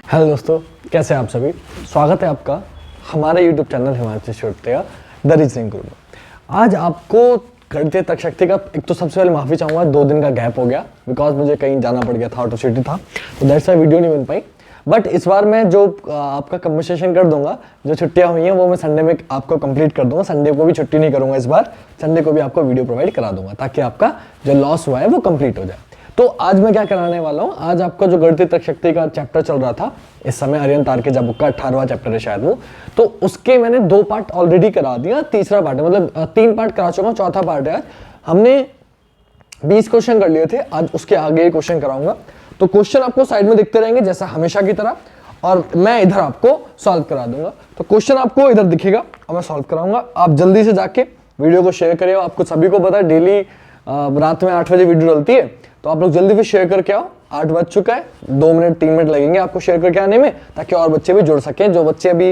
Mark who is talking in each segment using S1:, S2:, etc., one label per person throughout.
S1: Hello दोस्तों, कैसे हैं आप सभी। स्वागत है आपका हमारे YouTube channel Himanshu Shrotriya the reasoning guru में। आज आपको गणितीय तर्क शक्ति का एक तो सबसे पहले माफ़ी चाहूँगा, 2 दिन का गैप हो गया बिकॉज मुझे कहीं जाना पड़ गया था, आउट ऑफ सिटी था, तो दैट्स वाई वीडियो नहीं बन पाई। बट इस बार मैं जो आपका कंपनसेशन कर दूंगा, जो छुट्टियाँ हुई हैं वो मैं संडे में आपको कंप्लीट कर दूंगा। संडे को भी छुट्टी नहीं करूँगा इस बार, संडे को भी आपको वीडियो प्रोवाइड करा दूंगा ताकि आपका जो लॉस हुआ है वो कंप्लीट हो जाए। तो आज मैं क्या कराने वाला हूँ, आज आपका जो गणितीय तर्क शक्ति का चैप्टर चल रहा था इस समय, आर्यन तारकेजा बुक का 18वां चैप्टर है शायद वो, तो उसके मैंने 2 पार्ट ऑलरेडी करा दिया, तीसरा पार्ट है, मतलब 3 पार्ट करा चुका हूँ, चौथा पार्ट है। आज हमने 20 क्वेश्चन कर लिए थे, आज उसके आगे क्वेश्चन कराऊंगा। तो क्वेश्चन आपको साइड में दिखते रहेंगे जैसा हमेशा की तरह, और मैं इधर आपको सॉल्व करा दूंगा। तो क्वेश्चन आपको इधर दिखेगा और मैं सॉल्व कराऊंगा। आप जल्दी से जाके वीडियो को शेयर करिए। आपको सभी को पता है डेली रात में 8 बजे वीडियो डलती है, तो आप लोग जल्दी से शेयर करके आओ। 8 बज चुका है, 2 मिनट 3 मिनट लगेंगे आपको शेयर करके आने में, ताकि और बच्चे भी जुड़ सकें। जो बच्चे अभी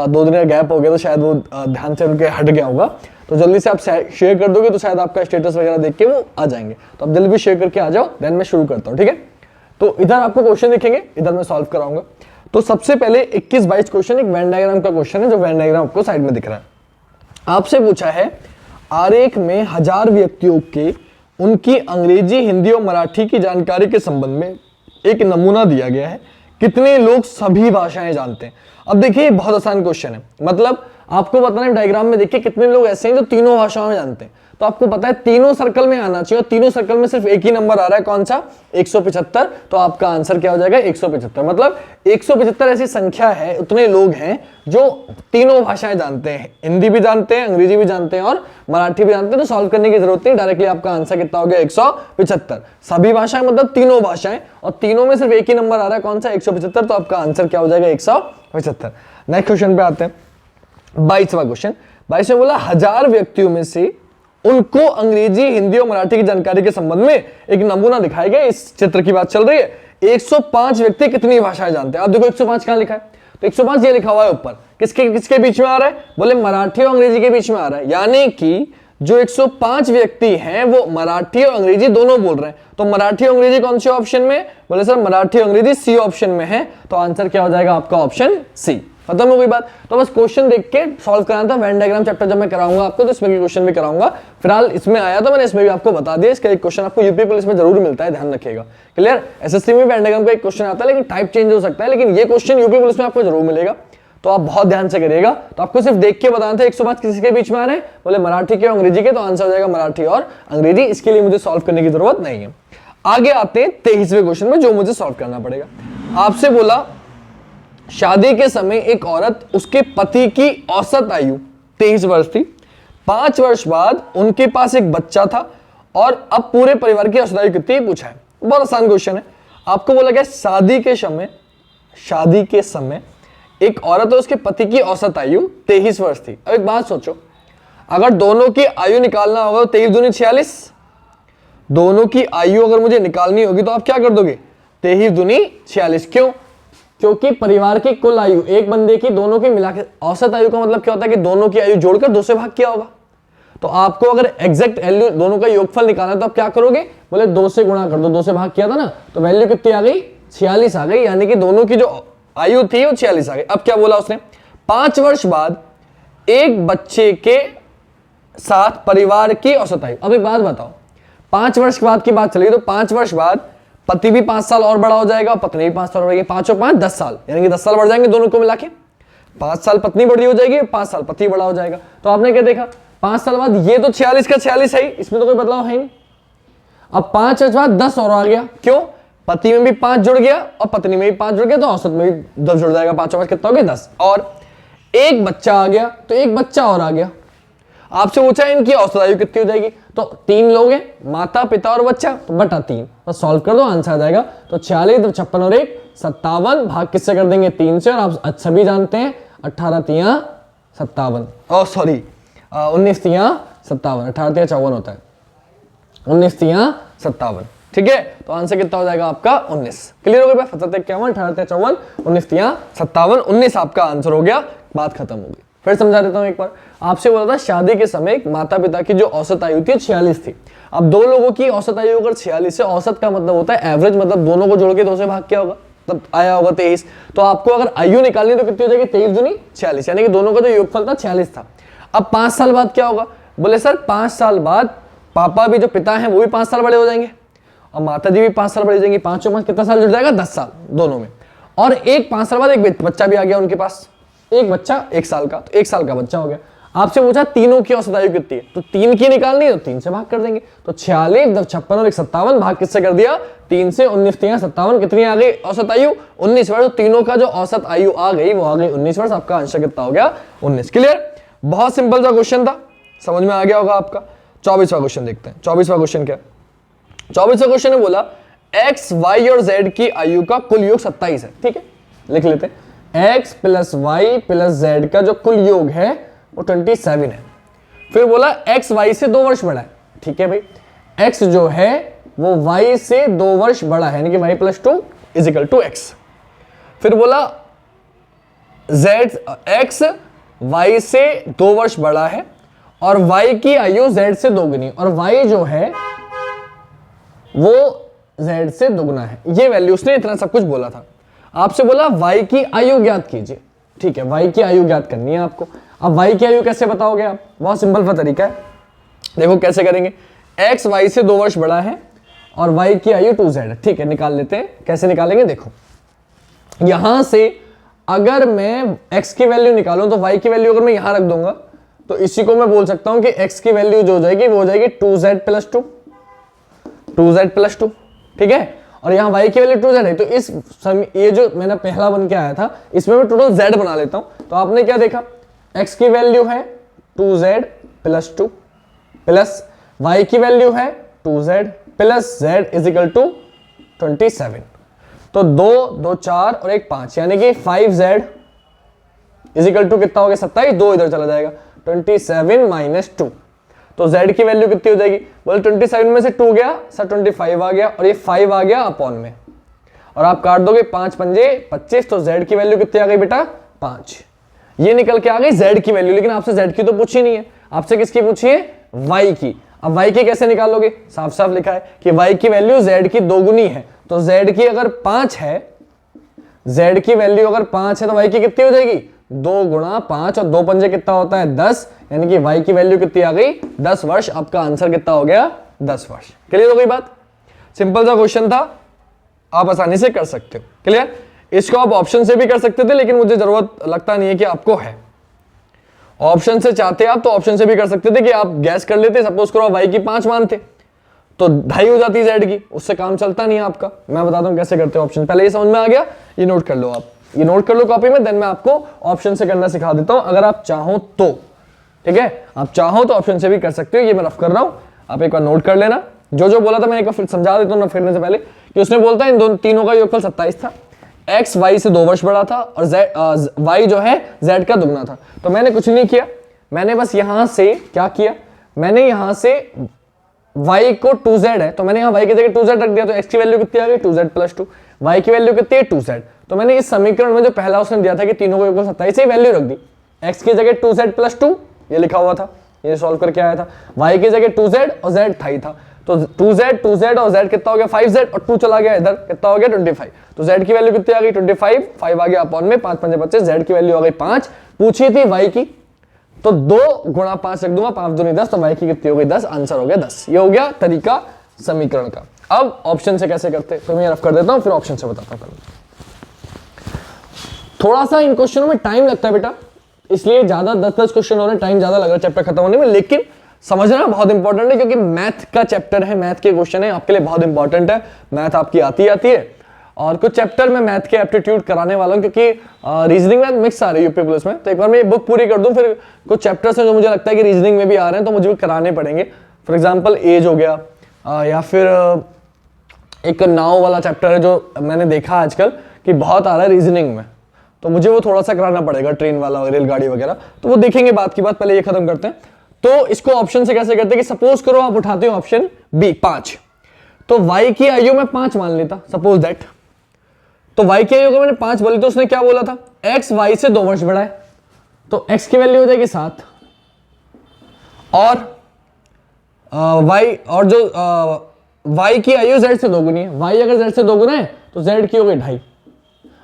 S1: 2 दिन का गैप हो गया तो शायद वो ध्यान से उनके हट गया होगा, तो जल्दी से आप शेयर कर दोगे तो शायद आपका स्टेटस वगैरह देख के वो आ जाएंगे। तो आप जल्दी भी शेयर करके आ जाओ, देन मैं शुरू करता हूँ, ठीक है। तो इधर आपको क्वेश्चन दिखेंगे, इधर मैं सॉल्व कराऊंगा। तो सबसे पहले 21-22 क्वेश्चन एक वेन डायग्राम का क्वेश्चन है, जो वेन डायग्राम आपको साइड में दिख रहा है। आपसे पूछा है आरेख में 1000 व्यक्तियों के उनकी अंग्रेजी, हिंदी और मराठी की जानकारी के संबंध में एक नमूना दिया गया है। कितने लोग सभी भाषाएं जानते हैं। अब देखिए बहुत आसान क्वेश्चन है, मतलब आपको बताना है डायग्राम में देखिए कितने लोग ऐसे हैं जो तीनों भाषाओं में जानते हैं। तो आपको पता है तीनों सर्कल में आना चाहिए, तीनों सर्कल में सिर्फ एक ही नंबर आ रहा है, कौन सा, 175। तो आपका आंसर क्या हो जाएगा, 175। मतलब 175 ऐसी संख्या है, उतने लोग हैं जो तीनों भाषाएं जानते हैं, हिंदी भी जानते हैं, अंग्रेजी भी जानते हैं और मराठी भी जानते हैं। तो सॉल्व करने की जरूरत नहीं, डायरेक्टली आपका आंसर कितना हो गया, 175। सभी भाषाएं मतलब तीनों भाषाएं, और तीनों में सिर्फ एक ही नंबर आ रहा है, कौन सा, 175। तो आपका आंसर क्या हो जाएगा, 175। नेक्स्ट क्वेश्चन पे आते हैं, 22वां क्वेश्चन। 22 में बोला 1000 व्यक्तियों में से उनको अंग्रेजी, हिंदी और मराठी की जानकारी के संबंध में एक नमूना दिखाया गया। इस चित्र की बात चल रही है। 105 व्यक्ति कितनी भाषाएं जानते हैं। आप देखो 105 कहां लिखा है, तो 105 ये लिखा हुआ है ऊपर, किसके किसके बीच में आ रहा है, बोले मराठी और अंग्रेजी के बीच में आ रहा है। यानी कि जो 105 व्यक्ति हैं वो मराठी और अंग्रेजी दोनों बोल रहे हैं। तो मराठी और अंग्रेजी कौन से ऑप्शन में, बोले सर मराठी और अंग्रेजी सी ऑप्शन में है। तो आंसर क्या हो जाएगा आपका, ऑप्शन सी। खत्म हो गई बात। तो बस क्वेश्चन देख के सॉल्व कराना था। वेन डायग्राम चैप्टर जब मैं कराऊंगा आपको तो इसमें भी क्वेश्चन भी कराऊंगा। फिलहाल इसमें आया तो मैंने इसमें भी आपको बता दिया। इसका एक क्वेश्चन आपको यूपी पुलिस में जरूर मिलता है, ध्यान रखिएगा। क्लियर। एसएससी में वेन डायग्राम का एक क्वेश्चन आता है, लेकिन टाइप चेंज हो सकता है, लेकिन ये क्वेश्चन यूपी पुलिस में आपको जरूर मिलेगा। तो आप बहुत ध्यान से करिएगा। तो आपको सिर्फ देख के बताना था 105 किसी के बीच में आ रहे हैं, बोले मराठी के और अंग्रेजी के, तो आंसर हो जाएगा मराठी और अंग्रेजी। इसके लिए मुझे सॉल्व करने की जरूरत नहीं है। आगे आते हैं 23वें क्वेश्चन में, जो मुझे सॉल्व करना पड़ेगा। आपसे बोला शादी के समय एक औरत, उसके पति की औसत आयु 23 वर्ष थी। 5 वर्ष बाद उनके पास एक बच्चा था और अब पूरे परिवार की औसत आयु कितनी पूछा है। बहुत आसान क्वेश्चन है। आपको बोला गया शादी के समय एक औरत और उसके पति की औसत आयु 23 वर्ष थी। अब एक बात सोचो, अगर दोनों की आयु निकालना होगा तो 23 दूनी 46, दोनों की आयु अगर मुझे निकालनी होगी तो आप क्या कर दोगे, 23 दूनी 46। क्यों, क्योंकि परिवार की कुल आयु एक बंदे की, दोनों की मिला के औसत आयु का मतलब क्या होता है कि दोनों की आयु जोड़कर 2 से भाग किया होगा। तो आपको अगर एग्जैक्ट वैल्यू दोनों का योगफल निकालना है तो आप क्या करोगे, बोले 2 से गुणा कर दो, 2 से भाग किया था ना, तो वैल्यू कितनी आ गई, 46 आ गई। यानी कि दोनों की जो आयु थी वो 46 आ गई। अब क्या बोला उसने, 5 वर्ष बाद एक बच्चे के साथ परिवार की औसत आयु। अब एक बात बताओ, 5 वर्ष के बाद की बात चली तो 5 वर्ष बाद पति भी 5 साल और बड़ा हो जाएगा, पत्नी भी 5 साल बढ़ेगी, 5 और 5 10 साल, यानी कि 10 साल बढ़ जाएंगे दोनों को मिला के। 5 साल पत्नी बड़ी हो जाएगी, 5 साल पति बड़ा हो जाएगा। तो आपने क्या देखा, 5 साल बाद ये तो 46 का 46 है, इसमें तो कोई बदलाव है नहीं। अब 5 वर्ष बाद 10 और आ गया, क्यों, पति में भी 5 जुड़ गया और पत्नी में भी 5 जुड़ गया, तो औसत में भी 10 जुड़ जाएगा। 5 वर्ष कितना हो गया, 10। और एक बच्चा आ गया तो एक बच्चा और आ गया। आपसे पूछा इनकी औसत आयु कितनी हो जाएगी, तो 3 लोग हैं, माता पिता और बच्चा, तो बटा 3, बस सॉल्व कर दो, आंसर आ जाएगा। तो 46, 56 और 1 57, भाग किससे कर देंगे, 3 से। और आप सभी जानते हैं 18 तिया 57, सॉरी 19 तिया 57, 18 तिया 54 होता है, 19 तिया 57, ठीक है। तो आंसर कितना हो जाएगा आपका 19। क्लियर हो गया, 77 51 18 तिया 54 19 तिया 57, 19 आपका आंसर हो गया, बात खत्म हो गई। फिर समझा देता हूं एक बार। आपसे बोला था शादी के समय माता पिता की जो औसत आयु थी 46 थी। अब 2 लोगों की औसत आयु अगर 46 है, औसत का मतलब होता है एवरेज, मतलब दोनों को जोड़ के 2 से भाग किया होगा। तब आया होगा 23। तो आपको अगर आयु निकालनी तो कितनी हो जाएगी, 23 दूनी 46, यानी कि दोनों का जो योगफल था 46 था। अब 5 साल बाद क्या होगा, बोले सर 5 साल बाद पापा भी जो पिता हैं वो भी 5 साल बड़े हो जाएंगे और माता जी भी 5 साल बड़ी हो जाएंगी। 5 और 5 कितना साल जुड़ जाएगा, 10 साल दोनों में। और एक 5 साल बाद एक बच्चा भी आ गया उनके पास, एक बच्चा 1 साल का, तो 1 साल का बच्चा हो गया। आपसे पूछा तीनों की औसत आयु कितनी है, तो 3 की निकालनी है तो 3 से भाग कर देंगे। तो 46, 56 और 57 भाग किससे कर दिया, 3 से। 19 3 57 कितनी आ गई औसत आयु, 19 वर्ष। तीनों का जो औसत आयु आ गई वो आ गई 19 वर्ष। आपका आंसर कितना हो गया, 19। क्लियर, बहुत सिंपल सा क्वेश्चन था, समझ में आ गया होगा आपका। 24वां क्वेश्चन देखते हैं। 24वां क्वेश्चन क्या, 24वां क्वेश्चन ने बोला x, y और z की आयु का कुल योग 27 है। ठीक है, लिख लेते हैं। x plus Y plus z का जो कुल योग है वो 27 है। फिर बोला x y से 2 वर्ष बड़ा है। ठीक है भाई, x जो है वो y से 2 वर्ष बड़ा है, यानी कि y plus 2 is equal to x। फिर बोला x y से 2 वर्ष बड़ा है और y की आयु z से दोगुनी, और y जो है वो z से दुगना है। ये वैल्यू उसने इतना सब कुछ बोला था। आपसे बोला y की आयु ज्ञात कीजिए। ठीक है, y की आयु ज्ञात करनी है आपको। अब y की आयु कैसे बताओगे आप, बहुत सिंपल सा तरीका है, देखो कैसे करेंगे। x y से 2 वर्ष बड़ा है और y की आयु 2z है। ठीक है, निकाल लेते हैं। कैसे निकालेंगे, देखो यहां से अगर मैं x की वैल्यू निकालूं तो y की वैल्यू अगर मैं यहां रख दूंगा तो इसी को मैं बोल सकता हूं कि x की वैल्यू जो हो जाएगी वो हो जाएगी 2z प्लस 2, 2z प्लस 2। ठीक है, और यहाँ y की वैल्यू 2z है, तो इस ये जो मैंने पहला बन के आया था इसमें मैं टोटल z बना लेता हूं। तो आपने क्या देखा, x की वैल्यू है 2z प्लस 2 प्लस y की वैल्यू है 2z plus z is equal to 27। तो 2 2 4 और 1 5, यानी कि 5z इज इक्वल टू कितना हो गया, 27। 2 इधर चला जाएगा, 27 माइनस 2। तो z की वैल्यू कितनी हो जाएगी, बोले 27 में से 2 गया सर 25 आ गया और ये 5 आ गया अपॉन में, और आप काट दोगे 5 पंजे 25। तो z की वैल्यू कितनी आ गई बेटा, 5। ये निकल के आ गई z की वैल्यू। लेकिन आपसे z की तो पूछी नहीं है, आपसे किसकी पूछी है, y की। अब y की कैसे निकालोगे, साफ साफ लिखा है कि y की वैल्यू z की दोगुनी है। तो z की अगर 5 है, z की वैल्यू अगर 5 है तो y की कितनी हो जाएगी, 2 गुणा 5 और 2 पंजे कितना होता है, 10, यानी कि y की वैल्यू कितनी आ गई, 10 वर्ष। आपका आंसर कितना हो गया, 10 वर्ष। क्लियर हो गई बात, सिंपल सा क्वेश्चन था, आप आसानी से कर सकते हो। क्लियर, इसको आप ऑप्शन से भी कर सकते थे, लेकिन मुझे जरूरत लगता नहीं है कि आपको है। ऑप्शन से चाहते आप तो ऑप्शन से भी कर सकते थे कि आप गैस कर लेते, सपोज करो y की 5 मानते तो 2.5 हो जाती z की, उससे काम चलता नहीं है आपका। मैं बताता हूं कैसे करते हो ऑप्शन, पहले ये समझ में आ गया, ये नोट कर लो आप, ये नोट कर लो कॉपी में, देन मैं आपको ऑप्शन से करना सिखा देता हूं अगर आप चाहो तो। ठीक है, आप चाहो तो ऑप्शन से भी कर सकते हो, ये मैं रफ कर रहा हूं, आप एक बार नोट कर लेना। जो बोला था मैं एक बार फिर समझा देता हूं ना फिरने से पहले, कि उसने बोलता है इन दोनों तीनों का योगफल 27 था, x y से 2 वर्ष बड़ा था और y जो है z का दुगना था। तो मैंने कुछ नहीं किया, मैंने बस यहां से क्या किया, मैंने यहां से y को 2z है तो मैंने यहाँ y की जगह 2z रख दिया, तो x की वैल्यू कितनी आ गई, 2z प्लस 2, y की वैल्यू कितनी है, 2z। तो मैंने इस समीकरण में जो पहला उसने दिया था कि तीनों को योगफल 27 से वैल्यू रख दी, x की जगह 2z प्लस 2 ये लिखा हुआ था, ये सॉल्व करके आया था, y की जगह 2z और z था ही था, तो 2z और z कितना हो गया 5z और 2 चला गया इधर, कितना हो गया 25। तो z की वैल्यू कितनी आ गई 25, 5 आ गया अपॉन में 5 5 25, z की वैल्यू आ गई 5। पूछी थी y की, तो 2 गुणा 5 रख दूंगा, 5 दूनी 10, तो y की कितनी हो गई 10, आंसर हो गया 10। ये हो गया तरीका समीकरण का। अब ऑप्शन से कैसे करते, तो मैं रफ कर देता हूं फिर ऑप्शन से बताता हूं। थोड़ा सा इन क्वेश्चनों में टाइम लगता है बेटा, इसलिए ज्यादा 10-10 क्वेश्चन हो रहे हैं, टाइम ज्यादा लग रहा है चैप्टर खत्म होने में, लेकिन समझना बहुत इंपॉर्टेंट है क्योंकि मैथ का चैप्टर है, मैथ के क्वेश्चन है, आपके लिए बहुत इंपॉर्टेंट है। मैथ आपकी आती है और कुछ चैप्टर में मैथ के एप्टीट्यूड कराने वाला हूं क्योंकि रीजनिंग में मिक्स आ रही है यूपी पुलिस में, तो एक बार मैं ये बुक पूरी कर दूं, फिर कुछ चैप्टर्स हैं जो मुझे लगता है कि रीजनिंग में भी आ रहे हैं तो मुझे भी कराने पड़ेंगे। फॉर एग्जाम्पल एज हो गया, या फिर एक नाव वाला चैप्टर है जो मैंने देखा आजकल कि बहुत आ रहा है रीजनिंग में, तो मुझे वो थोड़ा सा कराना पड़ेगा, ट्रेन वाला रेलगाड़ी वगैरह, तो वो देखेंगे बात की बात, पहले ये खत्म करते हैं। तो इसको ऑप्शन से कैसे करते हैं कि सपोज करो आप उठाते हो ऑप्शन बी 5, तो y की आयु में 5 मान लेता, सपोज दैट, तो y की आयु को मैंने 5 बोली, तो उसने क्या बोला था x y से 2 वर्ष बड़ा है, तो x की वैल्यू हो जाएगी 7 और y और जो y की आयु z से दोगुनी है, y अगर z से दोगुना है तो z की हो गई 2.5,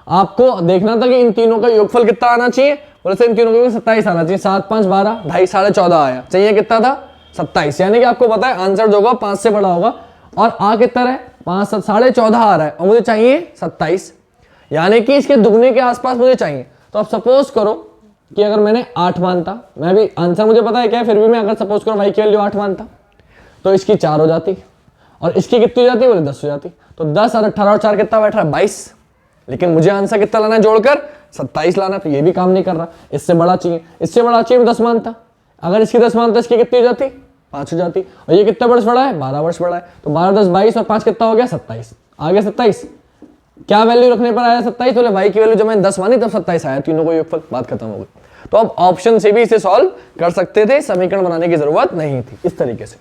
S1: आपको देखना था कि इन तीनों का योगफल कितना आना चाहिए, बोले सर इन तीनों का 27 आना चाहिए। 7 5 12, 2.5 14.5 आया, चाहिए कितना था 27, यानी कि आपको पता है आंसर जो होगा 5 से बड़ा होगा, और आ कितना है 5 7 14.5 आ रहा है, और मुझे चाहिए 27, यानी कि इसके दुगने के आसपास मुझे चाहिए। तो अब सपोज करो कि अगर मैंने 8 मानता, मैं भी आंसर मुझे पता है क्या है, फिर भी मैं अगर सपोज करो y की वैल्यू 8 मानता, तो इसकी 4 हो जाती और इसकी कितनी हो जाती, बोले 10 हो जाती। तो 10 और 18 और 4 कितना बैठ रहा है 22, लेकिन मुझे आंसर कितना लाना है जोड़कर 27 लाना, तो ये भी काम नहीं कर रहा, इससे बड़ा चाहिए, इससे बड़ा चाहिए 10 मानता, अगर इसकी 10 मानता इसकी कितनी हो जाती 5 हो जाती, और ये कितना वर्ष बड़ा है 12 वर्ष बड़ा है, तो 12 10 22 और 5 कितना हो गया 27, आ गया 27। क्या वैल्यू रखने पर आया 27, बोले y की वैल्यू जब मैंने 10 मानी तब 27 आया, तीनों को योगफल, बात खत्म हो गई। तो अब ऑप्शन से भी इसे सॉल्व कर सकते थे, समीकरण बनाने की जरूरत नहीं थी, इस तरीके से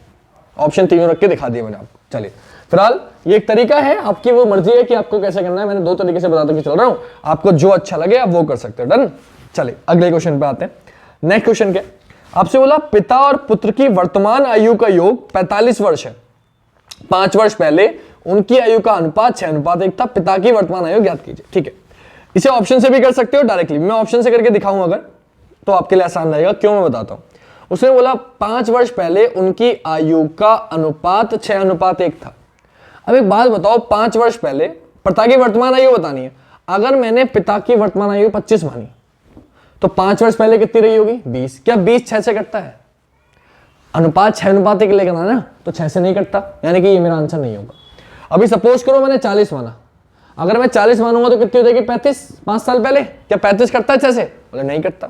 S1: ऑप्शन तीनों रख के दिखा दिए मैंने आपको। चलिए फिलहाल ये एक तरीका है, आपकी वो मर्जी है कि आपको कैसे करना है, मैंने 2 तरीके से बताता कि चल रहा हूं, आपको जो अच्छा लगे आप वो कर सकते हो। डन। चलिए अगले क्वेश्चन पे आते हैं। नेक्स्ट क्वेश्चन क्या, आपसे बोला पिता और पुत्र की वर्तमान आयु का योग 45 वर्ष है, 5 वर्ष पहले उनकी आयु का अनुपात 6:1 था, पिता की वर्तमान आयु ज्ञात कीजिए। ठीक है, इसे ऑप्शन से भी कर सकते हो डायरेक्टली, मैं ऑप्शन से करके दिखाऊं अगर, तो आपके लिए आसान रहेगा, क्यों मैं बताता हूं। उसने बोला 5 वर्ष पहले उनकी आयु का अनुपात 6:1 था। अब एक बात बताओ, 5 वर्ष पहले पिता की वर्तमान आयु बतानी है, अगर मैंने पिता की वर्तमान आयु 25 मानी तो 5 वर्ष पहले कितनी रही होगी 20, क्या 20 6 से कटता है, अनुपात 6:1 लेकर आना, तो 6 से नहीं कटता, यानी कि ये मेरा आंसर नहीं होगा। अभी सपोज करो मैंने 40 माना, अगर मैं 40 मानूंगा तो कितनी हो जाएगी 35, 5 साल पहले, क्या 35 कटता है 6 से, बोले नहीं कटता।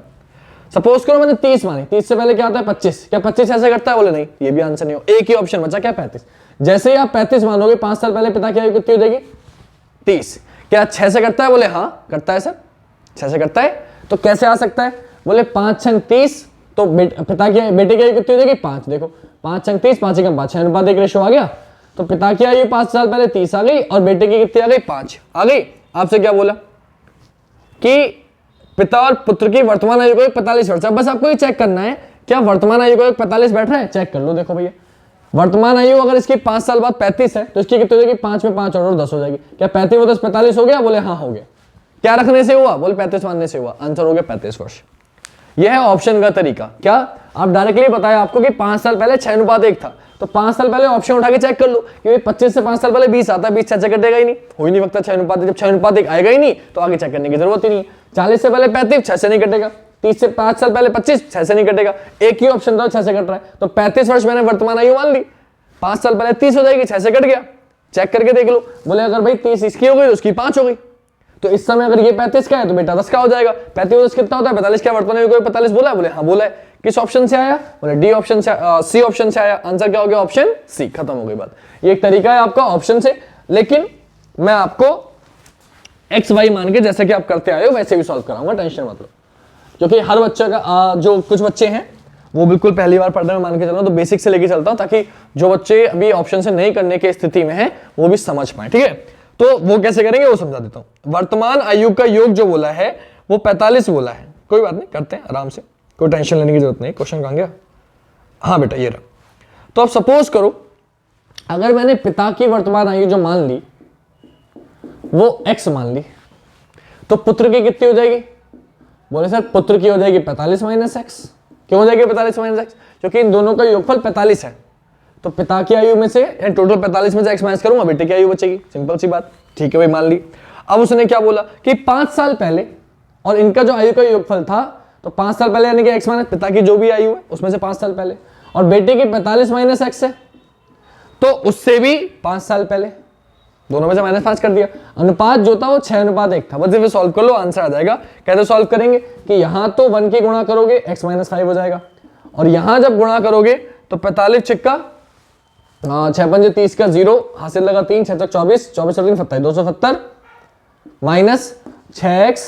S1: सपोज करो मैंने 30 मानी, 30 से पहले क्या आता है 25, क्या 25 ऐसे करता है, बोले नहीं, ये भी आंसर नहीं हो, एक ही ऑप्शन बचा क्या 35। जैसे ही आप 35 मानोगे 5 साल पहले पिता की आयु कितनी हो जाएगी 30, क्या 6 से करता है, बोले हाँ करता है सर 6 से करता है, तो कैसे आ सकता है, बोले 5 6 30, तो पिता की बेटे की आयु कितनी हो जाएगी 5, देखो 5 6 30, 5 1 5, 6:1 रेशो आ गया, तो पिता की आयु 5 साल पहले 30 आ गई और बेटे की कितनी आ गई 5 आ गई। आपसे क्या बोला कि पिता और पुत्र की वर्तमान आयु को 45 वर्ष, बस आपको ये चेक करना है क्या वर्तमान आयु को 45 बैठ रहा है, चेक कर लो। देखो भैया वर्तमान आयु अगर इसकी 5 साल बाद 35 है तो इसकी कितनी हो जाएगी 5 में 5 और 10 हो जाएगी, क्या 35 में 10 45 हो गया, बोले हाँ हो गया। क्या रखने से हुआ, बोले 35 मानने से हुआ, आंसर हो गया 35 वर्ष। यह है ऑप्शन का तरीका। क्या आप डायरेक्टली बताया आपको कि 5 साल पहले 6:1 था, तो 5 साल पहले ऑप्शन उठा के चेक कर लो, क्योंकि 25 से 5 साल पहले 20 आता है, 20 6 से कटेगा ही नहीं, हो ही नहीं सकता 6:1, जब 6:1 आएगा ही नहीं तो आगे चेक करने की जरूरत ही नहीं है। 40 से पहले 35 6 से नहीं कटेगा, 30 से 5 साल पहले 25 6 से नहीं कटेगा, एक ही ऑप्शन था 6 से कट रहा है, तो 35 वर्ष मैंने वर्तमान आयु मान ली, 5 साल पहले 30 हो जाएगी, 6 से कट गया, चेक करके देख लो। बोले अगर भाई 30 इसकी हो गई तो उसकी 5 हो गई, तो इस समय अगर ये 35 का है तो बेटा 10 का हो जाएगा। 35 10 कितना होता है 45, क्या वर्तमान आयु को 45 बोला है, बोले हाँ बोला है। किस ऑप्शन से आया, बोले डी ऑप्शन से, सी ऑप्शन से आया, आंसर क्या हो गया ऑप्शन सी, खत्म हो गई बात। ये एक तरीका है आपका ऑप्शन से, लेकिन मैं आपको एक्स वाई मान के जैसे कि आप करते आए हो वैसे भी सॉल्व कराऊंगा, टेंशन मत लो, क्योंकि हर बच्चे का जो कुछ बच्चे हैं वो बिल्कुल पहली बार पढ़ने में मान के चल रहा हूं, तो बेसिक से लेके चलता हूं ताकि जो बच्चे अभी ऑप्शन से नहीं करने की स्थिति में है वो भी समझ पाए। ठीक है, तो वो कैसे करेंगे वो समझा देता हूं। वर्तमान आयु का योग जो बोला है वो 45 बोला है, कोई बात नहीं करते हैं आराम से, कोई टेंशन लेने की जरूरत नहीं। क्वेश्चन कहां गया, हाँ बेटा ये रहा। तो अब सपोज करो अगर मैंने पिता की वर्तमान आयु जो मान ली वो x मान ली, तो पुत्र की कितनी हो जाएगी, बोले सर पुत्र की हो जाएगी 45 माइनस एक्स। क्यों हो जाएगी 45 माइनस एक्स, क्योंकि इन दोनों का योगफल 45 है, तो पिता की आयु में से टोटल 45 में से x माइनस करूंगा, बेटे की आयु बचेगी, सिंपल सी बात। ठीक है भाई मान ली। अब उसने क्या बोला कि 5 साल पहले और इनका जो आयु का योगफल था, तो 5 साल पहले यानी कि x माइनस पिता की जो भी आयु है उसमें से 5 साल पहले, और बेटे की 45 माइनस एक्स है तो उससे भी 5 साल पहले, दोनों में से -5 कर दिया। अनुपात जो था वो 6:1 था, बस इसे सॉल्व कर लो आंसर आ जाएगा। कैसे सॉल्व करेंगे कि यहां तो 1 की गुणा करोगे x माइनस 5 हो जाएगा, और यहां जब गुणा करोगे तो 45 छिक्का 6 पंजे 30 का 0 हासिल लगा 3 6 24 24 3 27 270 माइनस 6x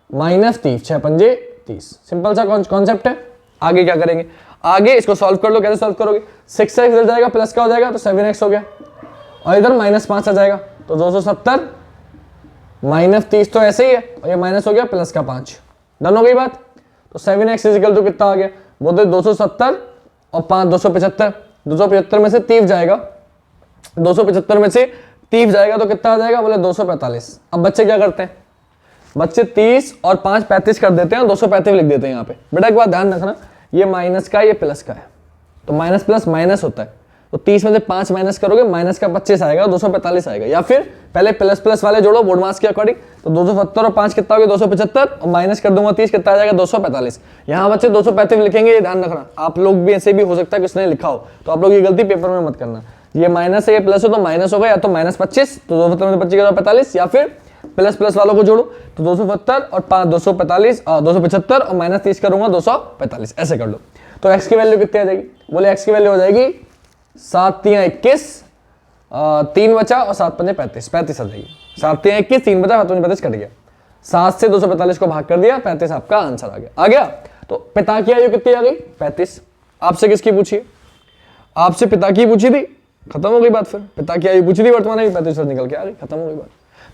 S1: माइनस 30 6 पंजे 30। सिंपल सा कॉन्सेप्ट है। आगे क्या करेंगे, आगे इसको सॉल्व कर लो। कैसे सॉल्व करोगे, 6x इधर जाएगा प्लस का हो जाएगा तो 7x हो गया, और इधर -5 आ जाएगा तो 270 माइनस 30 तो ऐसे ही है, और ये माइनस हो गया प्लस का 5, डन हो गई बात। तो 7x इक्वल टू कितना आ गया, बोलते 270 और 5 275, 275 में से 30 जाएगा, 275 में से 30 जाएगा तो कितना आ जाएगा, बोले 245। अब बच्चे क्या करते हैं, बच्चे 30 और 5 35 कर देते हैं, 235 लिख देते हैं यहाँ पे। बेटा एक बात ध्यान रखना, ये माइनस का ये प्लस का है, तो माइनस प्लस माइनस होता है, तो 30 में से 5 माइनस करोगे माइनस का 25 आएगा, 245 आएगा। या फिर पहले प्लस प्लस वाले जोड़ो बोर्ड मास के अकॉर्डिंग, तो 270 और 5 कितना हो गया 275, और माइनस कर दूंगा 30 कितना आ जाएगा 245। यहाँ बच्चे 235 लिखेंगे, ये ध्यान रखना। आप लोग भी ऐसे भी हो सकता है किसने लिखा हो, तो आप लोग ये गलती पेपर में मत करना। ये माइनस है ये प्लस हो तो माइनस होगा, या तो माइनस 25 तो 225 या फिर प्लस प्लस वालों को जोड़ो तो 270 और 5 245 275 और माइनस 30 करूंगा 245, ऐसे कर लो। तो x की वैल्यू कितनी आ जाएगी, बोले x की वैल्यू हो जाएगी 7 3 21, 3 बचा और 7 5 35, 35 आ जाएगी। 7 3 21, 3 बचा 7 5 35 कट गया, 7 से 245 को भाग कर दिया, 35 आपका आंसर आ गया। आ गया। तो पिता की आयु कितनी आ गई 35। आपसे किसकी पूछी, आपसे पिता की पूछी थी, खत्म हो गई बात। फिर पिता की आयु पूछी थी वर्तमान आयु 35 निकल के आ गई, खत्म हो गई बात।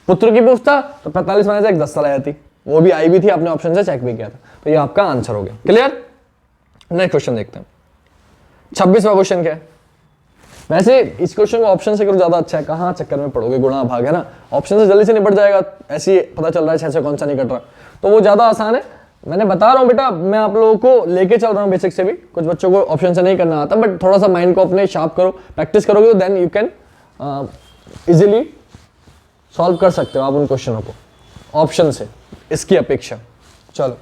S1: पुत्र की पूछता तो 45 माइनस 1 10 साल आई थी, वो भी आई भी थी, आपने ऑप्शन से चेक भी किया था, तो ये आपका आंसर हो गया। क्लियर। नेक्स्ट क्वेश्चन देखते हैं। 26वां क्वेश्चन क्या है। वैसे इस क्वेश्चन को ऑप्शन से करो ज्यादा अच्छा है, कहाँ चक्कर में पड़ोगे, गुणा भाग है ना, ऑप्शन से जल्दी से निपट जाएगा। ऐसे ही पता चल रहा है 6 से कौन सा नहीं कट रहा, तो वो ज्यादा आसान है। मैंने बता रहा हूँ बेटा, मैं आप लोगों को लेके चल रहा हूँ बेसिक से भी। कुछ बच्चों को ऑप्शन से नहीं करना आता, बट थोड़ा सा माइंड को अपने शार्प करो, प्रैक्टिस करोगे तो then you can easily solve कर सकते हो आप उन क्वेश्चनों को ऑप्शन से, इसकी अपेक्षा। चलो,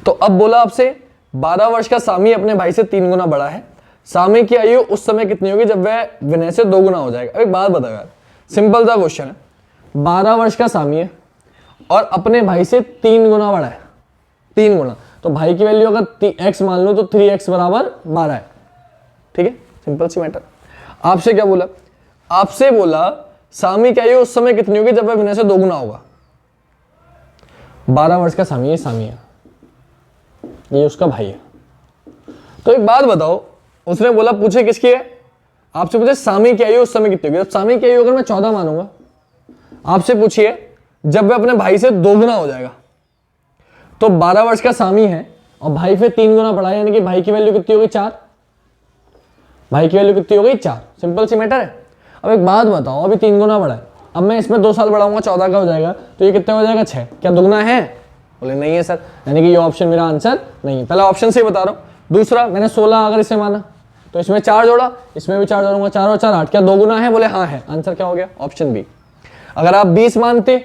S1: तो अब बोला आपसे 12 वर्ष का सामी अपने भाई से 3 गुना बड़ा है। सामी की आयु उस समय कितनी होगी जब वह विनय से 2 गुना हो जाएगा। एक बात बताओ यार, सिंपल सा क्वेश्चन है। 12 वर्ष का सामी है और अपने भाई से 3 गुना बड़ा है, 3 गुना। तो भाई की वैल्यू अगर x मान लो तो 3x बराबर 12 है। ठीक है, सिंपल सी मैटर। आपसे क्या बोला, आपसे बोला सामी की आयु उस समय कितनी होगी जब वह विनय से 2 गुना होगा। 12 वर्ष का सामी है, ये उसका भाई है। तो एक बात बताओ, उसने बोला पूछे किसकी है, आपसे पूछे सामी की आयु उस समय कितनी होगी। सामी की आयु अगर मैं 14 मानूंगा, आपसे पूछिए जब वह अपने भाई से 2 गुना हो जाएगा। तो 12 वर्ष का सामी है और भाई फिर 3 गुना बढ़ा, यानी कि भाई की वैल्यू कितनी हो गई 4। भाई की वैल्यू कितनी हो गई 4। सिंपल सी मैटर है। अब एक बात बताओ, अभी 3 गुना बढ़ा है, अब मैं इसमें 2 साल बढ़ाऊंगा 14 का हो जाएगा, तो ये कितना हो जाएगा 6। क्या दुगना है, बोले नहीं है सर, यानी कि ये ऑप्शन मेरा आंसर नहीं है। पहला ऑप्शन से ही बता रहा हूँ। दूसरा, मैंने 16 अगर इसे माना तो इसमें 4 जोड़ा, इसमें भी 4 जोड़ूंगा, 4 और 4 8। क्या 2 गुना है, बोले हाँ है। आंसर क्या हो गया, ऑप्शन बी। अगर आप 20 मानते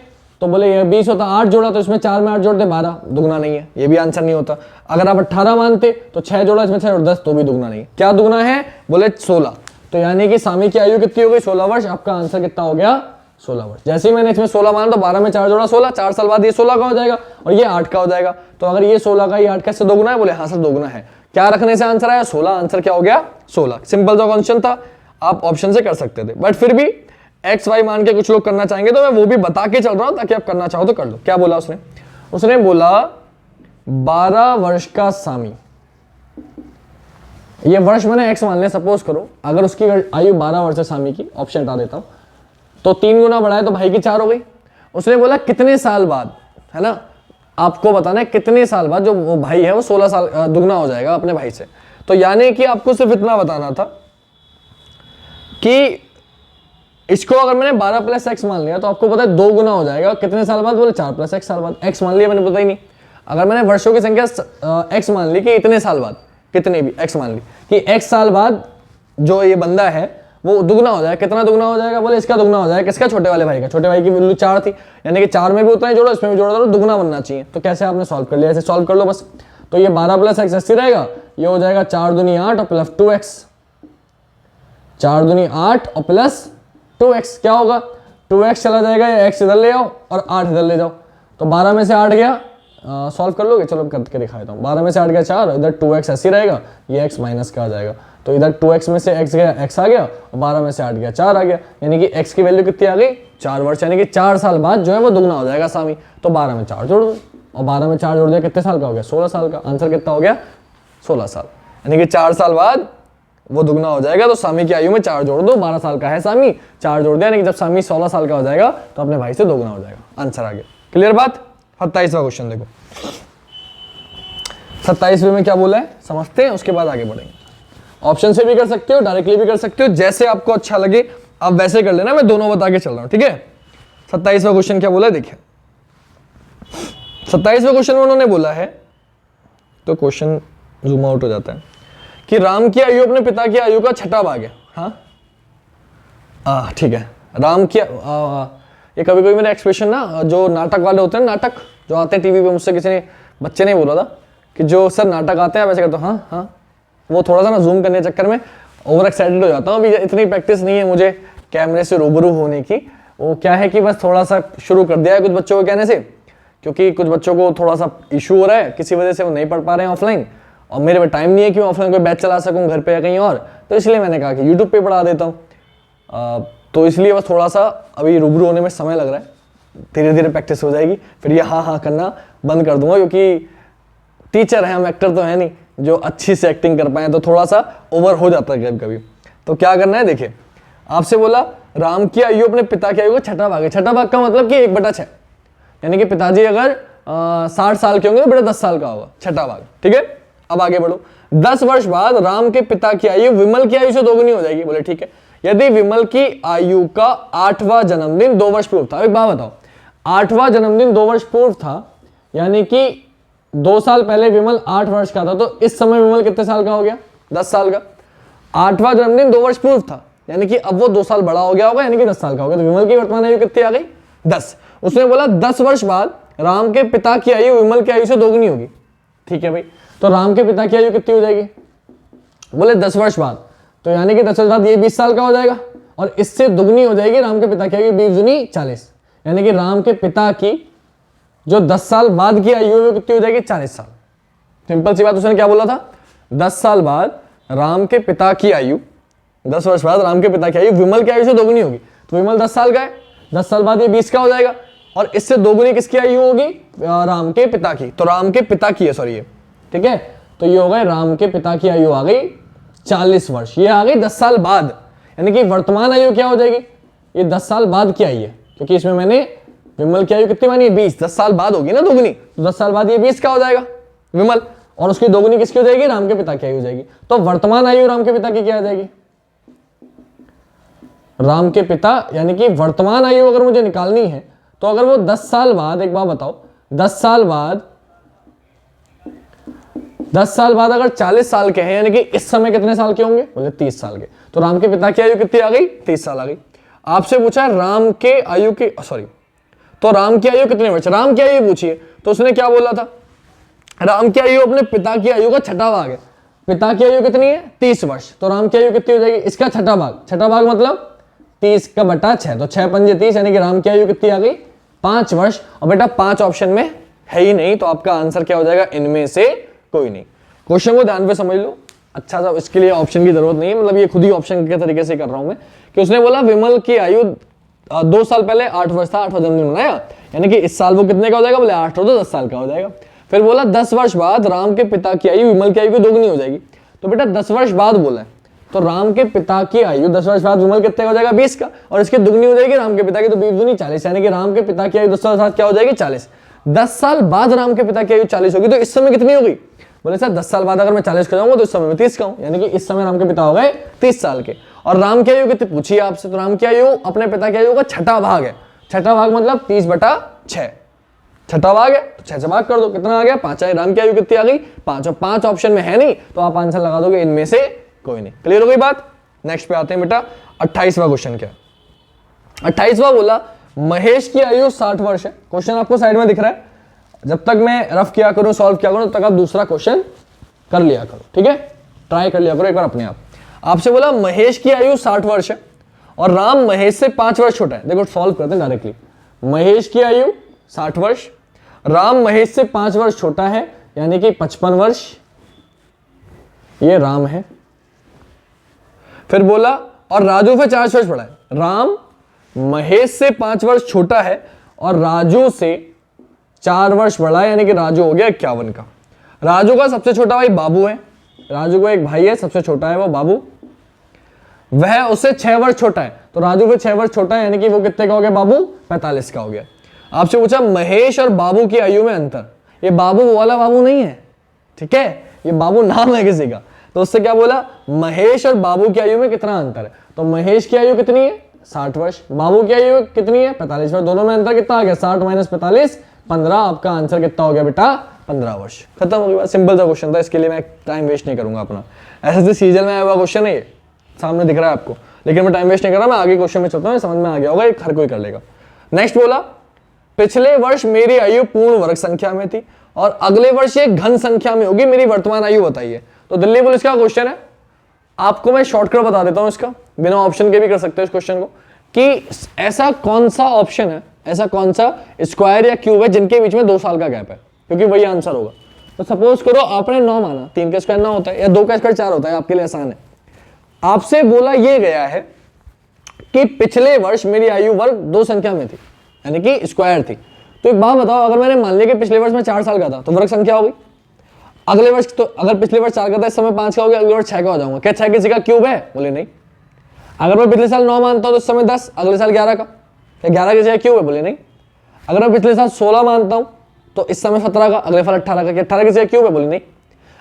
S1: तो बोले ये 20 होता, 8 जोड़ा तो इसमें 4 में 8 जोड़ते 12, दुगना नहीं है, ये भी आंसर नहीं होता। अगर आप 18 मानते तो 6 जोड़ा इसमें 6 और 10, तो भी दुगना नहीं है। क्या दुगना है, बोले 16। तो यानी कि सामी की आयु कितनी हो गई 16 वर्ष। आपका आंसर कितना हो गया 16 वर्ष। जैसे ही मैंने इसमें 16 माना तो 12 में 4 जोड़ा 16, 4 साल बाद ये 16 का हो जाएगा और ये 8 का हो जाएगा। तो अगर ये 16 का ये 8 का इससे 2 गुना है, बोले हाँ सर 2 गुना है। क्या रखने से आंसर आया 16। आंसर क्या हो गया 16। सिंपल सा क्वेश्चन था, आप ऑप्शन से कर सकते थे, बट फिर भी एक्स वाई मान के कुछ लोग करना चाहेंगे तो मैं वो भी बता के चल रहा हूं ताकि आप करना चाहो तो कर लो। क्या बोला उसने, उसने बोला 12 वर्ष का सामी, ये वर्ष मैंने एक्स मान लिया, सपोज करो अगर उसकी आयु 12 वर्ष है सामी की, ऑप्शन हटा देता हूं, तो 3 गुना बढ़ाए तो भाई की 4 हो गई। उसने बोला कितने साल बाद, है ना, आपको बताना है कितने साल बाद जो वो भाई है वो 16 साल दुगना हो जाएगा अपने भाई से। तो यानी कि आपको सिर्फ इतना बताना था कि इसको अगर मैंने 12 प्लस एक्स मान लिया तो आपको पता है 2 गुना हो जाएगा कितने साल बाद, बोले 4 प्लस एक्स साल बाद। एक्स मान लिया मैंने, पता ही नहीं। अगर मैंने वर्षों की संख्या एक्स मान ली कि इतने साल बाद, कितने भी एक्स मान ली कि एक्स साल बाद जो ये बंदा है वो दुगना हो जाएगा। कितना दुगना हो जाएगा, बोले इसका दुगना हो जाएगा। किसका, छोटे वाले भाई का। छोटे भाई की वैल्यू 4 थी, यानी कि 4 में भी उतना ही जोड़ो, इसमें भी जोड़ा तो दुगना बनना चाहिए। तो कैसे आपने सॉल्व कर लिया, ऐसे सॉल्व कर लो बस। तो ये 12 प्लस एक्स 80 रहेगा, ये हो जाएगा 4 दूनी 8 और प्लस 2x, 4 दूनी 8 और प्लस 2x। क्या होगा, 2x चला जाएगा, x इधर ले आओ और 8 इधर ले जाओ, तो 12 में से 8 गया, सॉल्व कर लोगे, चलो करके दिखा देता हूँ। 12 में से 8 गया 4, इधर 2x ऐसी रहेगा, ये x माइनस का आ जाएगा, तो इधर 2x में से x गया, x आ गया, और 12 में से 8 गया 4 आ गया, यानी कि x की वैल्यू कितनी आ गई 4 वर्ष, यानी कि 4 साल बाद जो है वो दुगना हो जाएगा सामी। तो 12 में 4 जोड़ दो, और 12 में 4 जोड़ दिया, कितने साल का हो गया 16 साल का। आंसर कितना हो गया 16 साल, यानी कि 4 साल बाद वो दुगना हो जाएगा। तो सामी की आयु में 4 जोड़ दो, 12 साल का है सामी, 4 जोड़ दिया, यानी कि जब सामी 16 साल का हो जाएगा तो अपने भाई से दोगुना हो जाएगा। आंसर आ गया। क्लियर बात। 27वां क्वेश्चन देखो, 27वें में क्या बोला है समझते हैं, उसके बाद आगे बढ़ेंगे। ऑप्शन से भी कर सकते हो, डायरेक्टली भी कर सकते हो, जैसे आपको अच्छा लगे आप वैसे कर लेना, मैं दोनों बता के चल रहा हूं, ठीक है। 27वां क्वेश्चन क्या बोला है देखिए, 27वें क्वेश्चन में उन्होंने बोला है, तो क्वेश्चन जूम आउट हो जाता है कि राम की आयु अपने पिता की आयु का छठा भाग है। हाँ ठीक है, राम की ये कभी कभी मेरे एक्सप्रेशन ना जो नाटक वाले होते हैं, नाटक जो आते हैं टीवी पे, मुझसे किसी ने बच्चे ने बोला था कि जो सर नाटक आते हैं वैसे कहते हाँ हाँ, वो थोड़ा सा ना जूम करने के चक्कर में ओवर एक्साइटेड हो जाता हूँ। अभी इतनी प्रैक्टिस नहीं है मुझे कैमरे से रूबरू होने की। वो क्या है कि बस थोड़ा सा शुरू कर दिया है कुछ बच्चों को कहने से, क्योंकि कुछ बच्चों को थोड़ा सा इशू हो रहा है, किसी वजह से वो नहीं पढ़ पा रहे हैं ऑफलाइन, और मेरे पास टाइम नहीं है कि मैं ऑफलाइन कोई बैच चला सकूँ घर पे या कहीं और, तो इसलिए मैंने कहा कि यूट्यूब पे पढ़ा देता हूँ। तो इसलिए बस थोड़ा सा अभी रूबरू होने में समय लग रहा है, धीरे धीरे प्रैक्टिस हो जाएगी, फिर ये हाँ हाँ करना बंद कर दूंगा, क्योंकि टीचर है हम, एक्टर तो है नहीं जो अच्छी से एक्टिंग कर पाए, तो थोड़ा सा ओवर हो जाता है कभी कभी। तो क्या करना है, देखिए आपसे बोला राम की आयु अपने पिता की आयु का छठा भाग है। छठा भाग का मतलब कि 1/6, यानी कि पिताजी अगर 60 साल के होंगे तो बेटा 10 साल का होगा, छठा भाग। ठीक है, अब आगे बढ़ो। 10 वर्ष बाद राम के पिता की आयु विमल की आयु से दोगुनी हो जाएगी। बोले ठीक है, यदि विमल की आयु का 8वां जन्मदिन 2 वर्ष पूर्व था। एक बात बताओ, 8वां जन्मदिन 2 वर्ष पूर्व था, यानी कि 2 साल पहले विमल 8 वर्ष का था, तो इस समय विमल कितने साल का हो गया, 10 साल का। 8वां जन्मदिन 2 वर्ष पूर्व था, यानी कि अब वो 2 साल बड़ा हो गया होगा, यानी कि 10 साल का हो गया। तो विमल की वर्तमान आयु कितनी आ गई, 10। उसने बोला 10 वर्ष बाद राम के पिता की आयु विमल की आयु से दोगुनी होगी। ठीक है भाई, तो राम के पिता की आयु कितनी हो जाएगी, बोले 10 वर्ष बाद, तो यानी कि 10 वर्ष बाद ये 20 साल का हो जाएगा, और इससे दुगनी हो जाएगी राम के पिता की आयु, 20 दूनी 40, यानी कि राम के पिता की जो 10 साल बाद की आयु है कितनी हो जाएगी, 40 साल। सिंपल सी बात, उसने क्या बोला था, 10 साल बाद राम के पिता की आयु, 10 वर्ष बाद राम के पिता की आयु विमल की आयु से दोगुनी होगी। तो विमल 10 साल का है, 10 साल बाद ये 20 का हो जाएगा, और इससे दोगुनी किसकी आयु होगी, राम के पिता की। तो राम के पिता की है, सॉरी ये, ठीक है, तो ये हो गए राम के पिता की आयु आ गई 40 वर्ष, ये आ गई 10 साल बाद, यानी कि वर्तमान आयु क्या हो जाएगी, ये 10 साल बाद की आई है, क्योंकि इसमें मैंने विमल की आयु कितनी मानी, 20, 10 साल बाद होगी ना दोगुनी, तो 10 साल बाद ये 20 का हो जाएगा विमल, और उसकी दोगुनी किसकी हो जाएगी, राम के पिता की आयु हो जाएगी। तो वर्तमान आयु राम के पिता की क्या आ जाएगी, राम के पिता, यानी कि वर्तमान आयु अगर मुझे निकालनी है, तो अगर वो 10 साल बाद, एक बात बताओ, 10 साल बाद अगर 40 साल के हैं, यानी कि इस समय कितने साल के होंगे, बोले 30 साल के, तो राम के पिता की आयु कितनी आ गई, 30 साल आ गई। आपसे पूछा राम के आयु की, सॉरी, तो राम की आयु कितने वर्ष, राम की आयु पूछिए, तो उसने क्या बोला था, राम की आयु अपने पिता की आयु का छठा भाग है। पिता की आयु कितनी है, 30 वर्ष, तो राम की आयु कितनी हो जाएगी, इसका छठा भाग, छठा भाग मतलब 30 का बटा 6, तो 6 पंजे 30, यानी कि राम की आयु कितनी आ गई, 5 वर्ष। और बेटा 5 ऑप्शन में है ही नहीं, तो आपका आंसर क्या हो जाएगा, इनमें से कोई नहीं। क्वेश्चन को ध्यान पे समझ लो, अच्छा सा, इसके लिए ऑप्शन की जरूरत नहीं है, मतलब ये खुद ही ऑप्शन के तरीके से कर रहा हूं मैं, कि उसने बोला विमल की आयु 2 साल पहले 8 वर्ष था, 8वां जन्मदिन मनाया, यानी कि इस साल वो कितने का हो जाएगा, बोले 8 हो तो 10 साल का हो जाएगा। फिर बोला 10 वर्ष बाद राम के पिता की आयु विमल की आयु की दोगुनी हो जाएगी, तो बेटा 10 वर्ष बाद बोला है, तो राम के पिता की आयु 10 वर्ष बाद विमल कितने का हो जाएगा, 20 का, और इसकी दुगनी हो जाएगी राम के पिता की, तो 20 दूनी 40, यानी कि राम के पिता की आयु 10 वर्ष बाद क्या हो जाएगी, 40। 10 साल बाद राम के पिता की आयु 40 होगी, तो इस समय कितनी होगी, बोले सर 10 साल बाद अगर मैं 40 का जाऊंगा तो इस समय मैं 30 का हूं, यानी कि इस समय राम के पिता हो गए 30 साल के। और राम की आयु कितनी पूछी आपसे, तो राम की आयु अपने पिता की आयु का छठा भाग है, छठा भाग मतलब 30/6, छठा भाग है, तो 6 से भाग कर दो, कितना आ गया, 5 आई। राम की आयु कितनी आ गई, 5, और 5 ऑप्शन में है नहीं, तो आप आंसर लगा दोगे इनमें से कोई नहीं। क्लियर हो गई बात। नेक्स्ट पे आते हैं बेटा, 28वां क्वेश्चन क्या, 28वां बोला महेश की आयु 60 वर्ष है। क्वेश्चन आपको साइड में दिख रहा है, जब तक मैं रफ किया करूं, सॉल्व किया करूं, तब तक आप दूसरा क्वेश्चन कर लिया करो, ठीक है, ट्राई कर लिया करो एक बार अपने आप। आपसे बोला महेश की आयु 60 वर्ष है और राम महेश से 5 वर्ष छोटा है। देखो सॉल्व करते हैं डायरेक्टली, महेश की आयु 60 वर्ष, राम महेश से 5 वर्ष छोटा है, यानी कि 55 वर्ष, ये राम है। फिर बोला और राजू से 4 वर्ष बड़ा है। राम महेश से 5 वर्ष छोटा है और राजू से 4 वर्ष बड़ा है, यानी कि राजू हो गया 51 का। राजू का सबसे छोटा भाई बाबू है, राजू को एक भाई है, सबसे छोटा है वो बाबू, वह उससे 6 वर्ष छोटा है, तो राजू से 6 वर्ष छोटा है, यानी कि वो कितने का हो गया, बाबू 45 का हो गया। आपसे पूछा महेश और बाबू की आयु में अंतर, ये बाबू वो वाला बाबू नहीं है, ठीक है, ये बाबू नाम है किसी का, तो उससे क्या बोला, महेश और बाबू की आयु में कितना अंतर है, तो महेश की आयु कितनी है 60 वर्ष, बाबू की आयु कितनी है 45 वर्ष, दोनों में अंतर कितना आ गया 60 - 45, 15, आपका आंसर कितना हो गया बेटा 15 वर्ष। खत्म हो गई बात, सिंपल सा क्वेश्चन था, इसके लिए मैं टाइम वेस्ट नहीं करूंगा अपना। ऐसे सीजन में आया हुआ क्वेश्चन है ये, सामने दिख रहा है आपको, लेकिन मैं टाइम वेस्ट नहीं कर रहा, मैं आगे क्वेश्चन में चलता हूँ, समझ में आ गया होगा, ये हर कोई कर लेगा। नेक्स्ट बोला, पिछले वर्ष मेरी आयु पूर्ण वर्ग संख्या में थी और अगले वर्ष ये घन संख्या में होगी, मेरी वर्तमान आयु बताइए। तो दिल्ली पुलिस का क्वेश्चन है, आपको मैं शॉर्टकट बता देता हूं इसका, बिना ऑप्शन के भी कर सकते हो इस क्वेश्चन को, कि ऐसा कौन सा ऑप्शन है, ऐसा कौन सा स्क्वायर या क्यूब है जिनके बीच में 2 साल का गैप है, क्योंकि वही आंसर होगा। तो सपोज करो आपने 9 माना, 3 का स्क्वायर 9 होता है या 2 का स्क्वायर 4 होता है, आपके लिए आसान है। आपसे बोला ये गया है कि पिछले वर्ष मेरी आयु वर्ग 2 संख्या में थी, यानी कि स्क्वायर थी। तो एक बात बताओ, अगर मैंने मान लिया कि पिछले वर्ष में 4 साल का था तो वर्ग संख्या हो गई। अगले वर्ष तो अगर पिछले वर्ष 4 का था, इस समय 5 का हो गया, अगले वर्ष 6 का हो जाऊंगा। क्या 6 किसी का क्यूब है? बोले नहीं। अगर मैं पिछले साल 9 मानता हूं तो इस समय 10, अगले साल 11 का, क्या 11 किसी का क्यूब है? बोले नहीं। अगर मैं पिछले साल 16 मानता हूं तो इस समय 17 का, अगले साल 18 का, क्या 18 किसी का क्यूब है? बोले नहीं।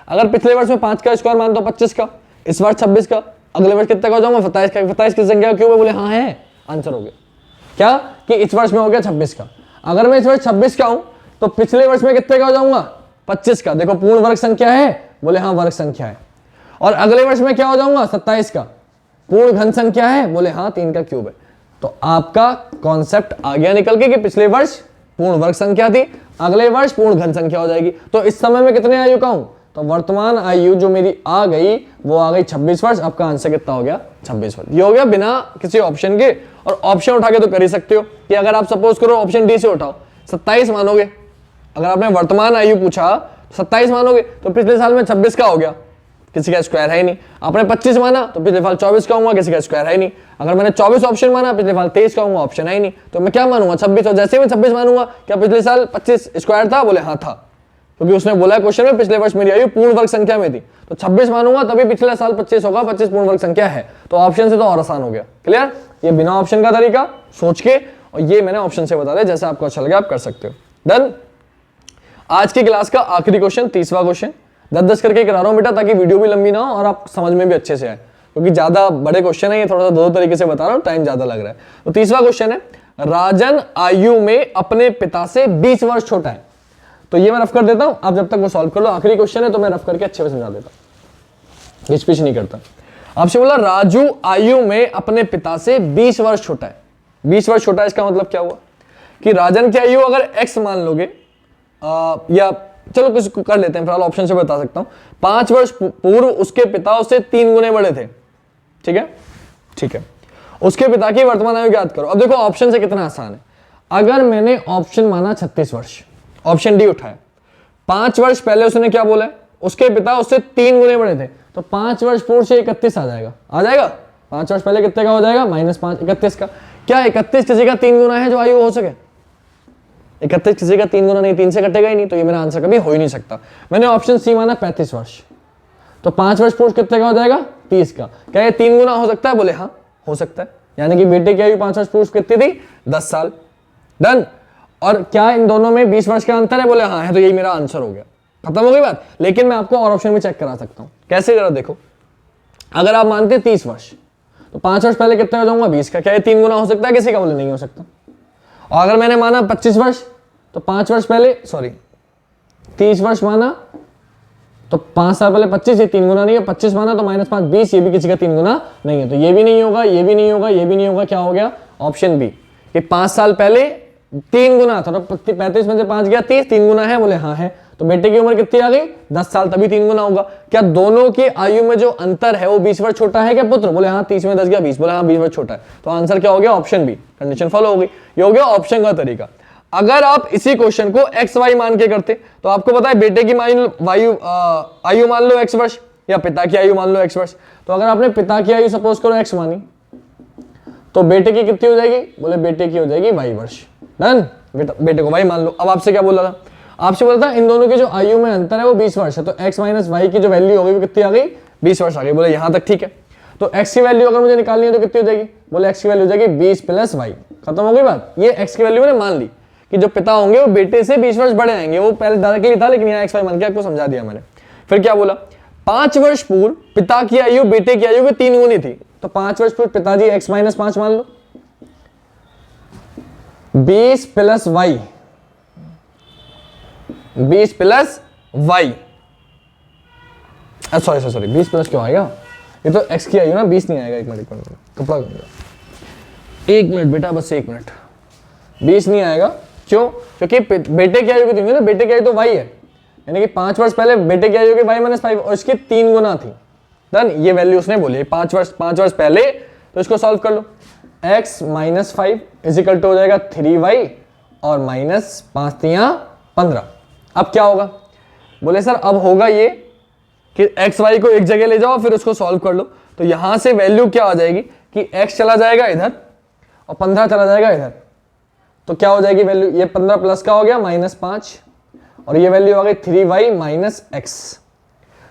S1: अगर पिछले वर्ष में 5 का स्क्वायर मानता हूं 25 का, इस वर्ष 26 का, अगले वर्ष कितने का हो जाऊंगा? 27 का। 27 की संख्या का क्यूब है? बोले हाँ है। आंसर हो गया क्या कि इस वर्ष में हो गया 26 का। अगर मैं इस वर्ष 26 का हूं तो पिछले वर्ष में कितने का हो जाऊंगा? 25 का। देखो पूर्ण वर्ग संख्या है? बोले हाँ वर्ग संख्या है। और अगले वर्ष में क्या हो जाऊंगा? 27 का। पूर्ण घन संख्या है? बोले हाँ 3 का क्यूब है। तो आपका कॉन्सेप्ट आ गया निकल के कि पिछले वर्ष पूर्ण वर्ग संख्या थी, अगले वर्ष पूर्ण घन संख्या हो जाएगी। तो इस समय में कितने आयु का हूं? तो वर्तमान आयु जो मेरी आ गई वो आ गई 26 वर्ष। आपका आंसर कितना हो गया? 26 वर्ष। ये हो गया बिना किसी ऑप्शन के। और ऑप्शन उठा के तो कर ही सकते हो कि अगर आप सपोज करो ऑप्शन डी से उठाओ, 27 मानोगे। अगर आपने वर्तमान आयु पूछा 27 मानोगे तो पिछले साल में 26 का हो गया, किसी का स्क्वायर है ही नहीं। आपने 25 माना तो पिछले साल 24 का होगा, किसी का स्क्वायर है ही नहीं। अगर मैंने 24 ऑप्शन माना, पिछले साल 23 का होगा, ऑप्शन है ही नहीं। तो मैं क्या मानूंगा? 26। और जैसे मैं 26 मानूंगा, क्या पिछले साल 25 स्क्वायर था? बोले हाँ था, क्योंकि उसने बोला क्वेश्चन में पिछले वर्ष मेरी आयु पूर्ण वर्ग संख्या में थी। तो 26 मानूंगा तभी पिछले साल 25 होगा, 25 पूर्ण वर्ग संख्या है। तो ऑप्शन से तो और आसान हो गया। क्लियर? ये बिना ऑप्शन का तरीका सोच के, और ये मैंने ऑप्शन से बता दिया, जैसे आपको अच्छा लगे आप कर सकते हो। डन। आज की क्लास का आखिरी क्वेश्चन, 30वां क्वेश्चन। 10-10 करके करा रहा हूं बेटा, ताकि वीडियो भी लंबी ना हो और आप समझ में भी अच्छे से आए, क्योंकि ज्यादा बड़े क्वेश्चन है ये, थोड़ा सा दो तरीके से बता रहा हूं, टाइम ज्यादा लग रहा है। तो 30वां क्वेश्चन है, राजन आयु में अपने पिता से 20 वर्ष छोटा है। तो ये मैं रफ कर देता हूं, आप जब तक वो सॉल्व कर लो। आखिरी क्वेश्चन है तो मैं रफ करके अच्छे से समझा देता हूं, हिचपिच नहीं करता। आपसे बोला राजू आयु में अपने पिता से 20 वर्ष छोटा है। 20 वर्ष छोटा है, इसका मतलब क्या हुआ कि राजन की आयु अगर x मान लोगे, या चलो कुछ कर लेते हैं, फिलहाल ऑप्शन से बता सकता हूं। 5 वर्ष पूर्व उसके पिता उससे 3 गुने बड़े थे। ठीक है, ठीक है। उसके पिता की वर्तमान आयु याद करो। अब देखो ऑप्शन से कितना आसान है। अगर मैंने ऑप्शन माना 36 वर्ष, ऑप्शन डी उठाया, 5 वर्ष पहले उसने क्या बोला है? उसके पिता उससे 3 गुने बड़े थे। तो 5 वर्ष पूर्व से 31 आ जाएगा, आ जाएगा। 5 वर्ष पहले कितने का हो जाएगा? -5, 31 का। क्या 31 किसी का 3 गुना है जो आयु हो सके? 31 किसी का 3 गुना नहीं, 3 से कटेगा ही नहीं, तो ये मेरा आंसर कभी हो ही नहीं सकता। मैंने ऑप्शन सी माना 35 वर्ष, तो 5 वर्ष पूर्व कितने का हो जाएगा? 30 का। क्या ये 3 गुना हो सकता है? बोले हाँ हो सकता है। यानी कि बेटे की आयु 5 वर्ष पूर्व कितनी थी? 10 साल। डन। और क्या इन दोनों में 20 वर्ष का अंतर है? बोले हाँ है। तो यही मेरा आंसर हो गया, खत्म हो गई बात। लेकिन मैं आपको और ऑप्शन भी चेक करा सकता हूं। कैसे? जरा देखो, अगर आप मानते 30 वर्ष तो 5 वर्ष पहले कितने हो जाऊंगा? 20 का। क्या ये 3 गुना हो सकता है किसी का? बोले नहीं हो सकता। और अगर मैंने माना 25 वर्ष तो 5 वर्ष पहले, सॉरी 30 वर्ष माना तो 5 साल पहले 25, ये 3 गुना नहीं है। 25 माना तो -5, 20, ये भी किसी का 3 गुना नहीं है। तो ये भी नहीं होगा, ये भी नहीं होगा, ये भी नहीं होगा। क्या हो गया? ऑप्शन बी, कि 5 साल पहले 3 गुना था। तो 35 में से 5 गया 30, 3 गुना है? बोले हाँ है। तो बेटे की उम्र कितनी आ गई? 10 साल, तभी 3 गुना होगा। क्या दोनों की आयु में जो अंतर है वो 20 वर्ष छोटा है क्या पुत्र? बोले हाँ। 30 में 10 गया 20, बोले हाँ 20 वर्ष छोटा है। तो आंसर क्या हो गया? ऑप्शन बी, कंडीशन फॉलो हो गई। ये हो गया ऑप्शन का तरीका। अगर आप इसी क्वेश्चन को एक्स वाई मान के करते तो आपको पता है बेटे की आयु मान लो x वर्ष, या पिता की आयु मान लो x वर्ष। तो अगर आपने पिता की आयु सपोज करो x मानी तो बेटे की कितनी हो जाएगी? बोले बेटे की हो जाएगी y वर्ष। डन। बेटे को y मान लो। अब आपसे क्या बोला था? आपसे बोला था इन दोनों की जो आयु में अंतर है वो 20 वर्ष है। तो x माइनस वाई की जो वैल्यू हो गई वो कितनी आ गई? 20 वर्ष आ गई। बोले यहां तक ठीक है। तो x की वैल्यू अगर मुझे निकालनी है तो कितनी हो जाएगी? बोले x की वैल्यू हो जाएगी 20 + y। खत्म हो गई बात। ये x की वैल्यू मैंने मान ली कि जो पिता होंगे वो बेटे से 20 वर्ष बड़े आएंगे। वो पहले डायरेक्टली था, लेकिन यहाँ एक्स वाई मान के आपको समझा दिया मैंने। फिर क्या बोला? 5 वर्ष पूर्व पिता की आयु बेटे की आयु के 3 गुनी थी। तो 5 वर्ष पूर्व पिताजी x - 5 मान लो, 20 + y 20 plus Y, sorry 20 plus क्यों आएगा, ये तो x की आई ना, 20 नहीं आएगा। एक मिनट कपड़ा करूंगा, 1 मिनट बेटा, बस 1 मिनट। 20 नहीं आएगा, क्यों? क्योंकि बेटे की आयु कितनी थी ना, बेटे की आयु तो y है, यानी कि 5 वर्ष पहले बेटे की आयु की y-5 और इसकी 3 गुना थी। डन, ये वैल्यू उसने बोली 5 वर्ष पहले, तो इसको सॉल्व कर लो। x - 5 इज इक्वल टू हो जाएगा 3y और माइनस 5 3 15। अब क्या होगा? बोले सर अब होगा ये कि x y को एक जगह ले जाओ फिर उसको सॉल्व कर लो। तो यहां से वैल्यू क्या आ जाएगी कि x चला जाएगा इधर और 15 चला जाएगा इधर, तो क्या हो जाएगी वैल्यू? ये 15 प्लस का हो गया -5 और ये वैल्यू आ गई 3y - x।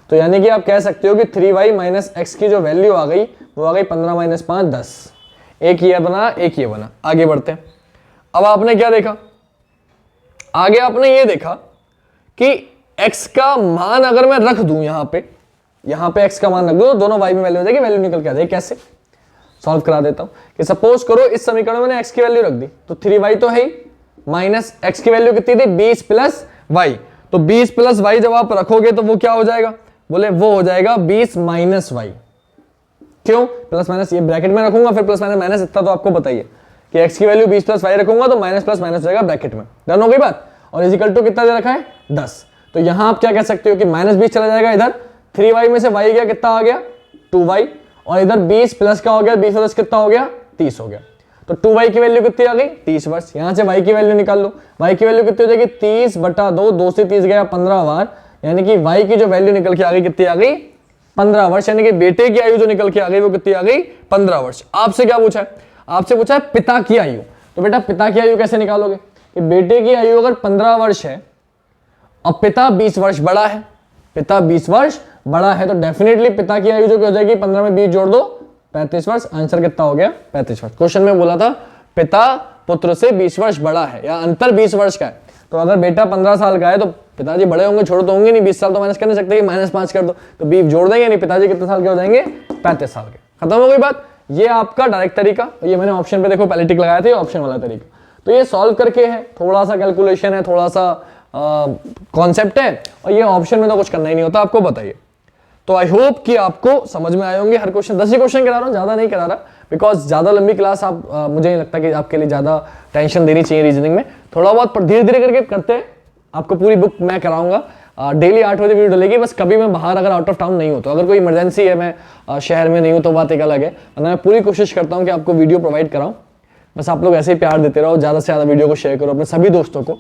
S1: तो यानी कि आप कह सकते हो कि 3y - x की जो वैल्यू आ गई वो आ गई 15 - 5 10। एक ये बना, एक ये बना। आगे बढ़ते हैं। अब आपने क्या देखा? आगे आपने ये देखा कि x का मान अगर मैं रख दूं यहां पे x का मान रख दूं तो दोनों y में वैल्यू हो जाएगी, वैल्यू निकल के आ जाएगी। कैसे सॉल्व करा देता हूं कि सपोज करो इस समीकरण में मैंने x की वैल्यू रख दी, तो 3y तो है ही, माइनस x की वैल्यू कितनी थी 20 प्लस y। तो 20 प्लस y जब आप रखोगे तो वो क्या हो जाएगा? बोले वो हो जाएगा 20 माइनस y। क्यों? प्लस माइनस ये ब्रैकेट में रखूंगा, फिर प्लस माइनस माइनस, इतना तो आपको बताइए कि x की वैल्यू 20 प्लस y रखूंगा तो माइनस प्लस माइनस हो जाएगा ब्रैकेट में। डन हो गई बात। और इजिकल टू कितना दे रखा है 10। तो यहां आप क्या कह सकते हो कि -20 चला जाएगा इधर, 3y में से y गया, कितना आ गया 2y, और इधर 20 प्लस का हो गया, 20 प्लस कितना हो गया 30 हो गया। तो 2y की वैल्यू कितनी आ गई 30 वर्ष। यहां से y की वैल्यू निकाल लो, y की वैल्यू कितनी हो जाएगी 30/2, 2 से 30 गया 15 बार, यानी कि y की जो वैल्यू निकल के आ गई कितनी आ गई 15 वर्ष। यानी कि बेटे की आयु जो निकल के आ गई वो कितनी आ गई 15 वर्ष। आपसे क्या पूछा है? आपसे पूछा है पिता की आयु। तो बेटा पिता की आयु कैसे निकालोगे कि बेटे की आयु अगर 15 वर्ष है और पिता 20 वर्ष बड़ा है, पिता 20 वर्ष बड़ा है, तो डेफिनेटली पिता की आयु जो हो जाएगी 15 में 20 जोड़ दो 35 वर्ष। आंसर कितना हो गया 35 वर्ष। क्वेश्चन में बोला था पिता पुत्र से 20 वर्ष बड़ा है या अंतर 20 वर्ष का है। तो अगर बेटा 15 साल का है तो पिताजी बड़े होंगे, छोटे तो होंगे नहीं, 20 साल तो माइनस कर नहीं सकते, -5 कर दो तो 20 जोड़ देंगे नहीं, पिताजी कितने साल के हो जाएंगे 35 साल के। खत्म हो गई बात। ये आपका डायरेक्ट तरीका, ये मैंने ऑप्शन पे देखो पहले टिक लगाया था, ऑप्शन वाला तरीका। तो ये सॉल्व करके है, थोड़ा सा कैलकुलेशन है, थोड़ा सा कॉन्सेप्ट है, और ये ऑप्शन में तो कुछ करना ही नहीं होता, आपको बताइए। तो आई होप कि आपको समझ में आए होंगे। हर क्वेश्चन 10 ही क्वेश्चन करा रहा हूँ, ज्यादा नहीं करा रहा, बिकॉज ज्यादा लंबी क्लास आप मुझे नहीं लगता कि आपके लिए ज्यादा टेंशन देनी चाहिए रीजनिंग में। थोड़ा बहुत धीरे धीरे करके करते हैं। आपको पूरी बुक मैं कराऊंगा, डेली 8 बजे वीडियो डलेगी। बस कभी मैं बाहर अगर आउट ऑफ टाउन नहीं हूँ तो, अगर कोई इमरजेंसी है, मैं शहर में नहीं हूँ तो बात एक अलग है, वरना मैं पूरी कोशिश करता हूँ कि आपको वीडियो प्रोवाइड कराऊँ। बस आप लोग ऐसे ही प्यार देते रहो, ज़्यादा से ज़्यादा वीडियो को शेयर करो अपने सभी दोस्तों को।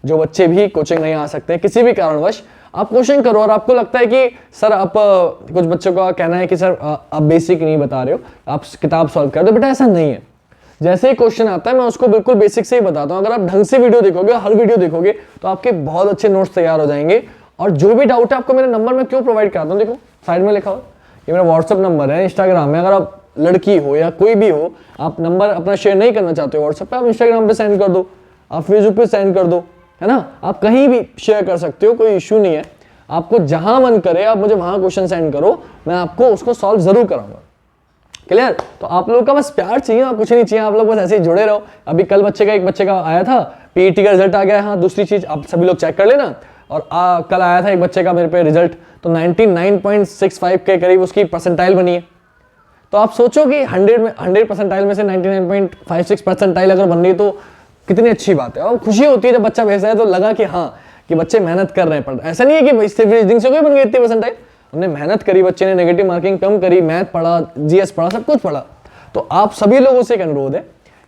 S1: जो बच्चे भी कोचिंग नहीं आ सकते किसी भी कारणवश, आप कोचिंग करो। और आपको लगता है कि सर आप कुछ बच्चों का कहना है कि सर आप बेसिक नहीं बता रहे हो, आप किताब सॉल्व कर दो। बेटा ऐसा नहीं है, जैसे ही क्वेश्चन आता है मैं उसको बिल्कुल बेसिक से ही बताता हूँ। अगर आप ढंग से वीडियो देखोगे, हर वीडियो देखोगे, तो आपके बहुत अच्छे नोट्स तैयार हो जाएंगे। और जो भी डाउट है आपको मेरे नंबर में क्यों प्रोवाइड कराता हूँ, देखो साइड में लिखा हो, ये मेरा व्हाट्सअप नंबर है। इंस्टाग्राम में अगर आप लड़की हो या कोई भी हो, आप नंबर अपना शेयर नहीं करना चाहते हो व्हाट्सएप पे, आप इंस्टाग्राम पे सेंड कर दो, आप फेसबुक पे सेंड कर दो, है ना। आप कहीं भी शेयर कर सकते हो, कोई इशू नहीं है। आपको जहां मन करे आप मुझे वहां क्वेश्चन सेंड करो, मैं आपको उसको सॉल्व जरूर कराऊंगा। क्लियर? तो आप लोगों का बस प्यार चाहिए और कुछ नहीं चाहिए। आप लोग बस ऐसे ही जुड़े रहो। अभी कल एक बच्चे का आया था, पीईटी का रिजल्ट आ गया है। हाँ, दूसरी चीज आप सभी लोग चेक कर लेना। और कल आया था एक बच्चे का मेरे पे रिजल्ट, तो 99.65 के करीब उसकी परसेंटाइल बनी है। तो आप सोचो कि 100 परसेंटाइल में से 99.56 परसेंटाइल अगर बन रही तो कितनी अच्छी बात है। और खुशी होती है जब बच्चा भेजता है तो लगा कि हाँ कि बच्चे मेहनत कर रहे हैं। पर ऐसा नहीं है कि सिर्फ रीजनिंग से कोई बन गई इतनी परसेंटाइल, उन्हें मेहनत करी, बच्चे ने नेगेटिव मार्किंग कम करी, मैथ पढ़ा, जीएस पढ़ा, सब कुछ पढ़ा। तो आप सभी लोगों से एक अनुरोध है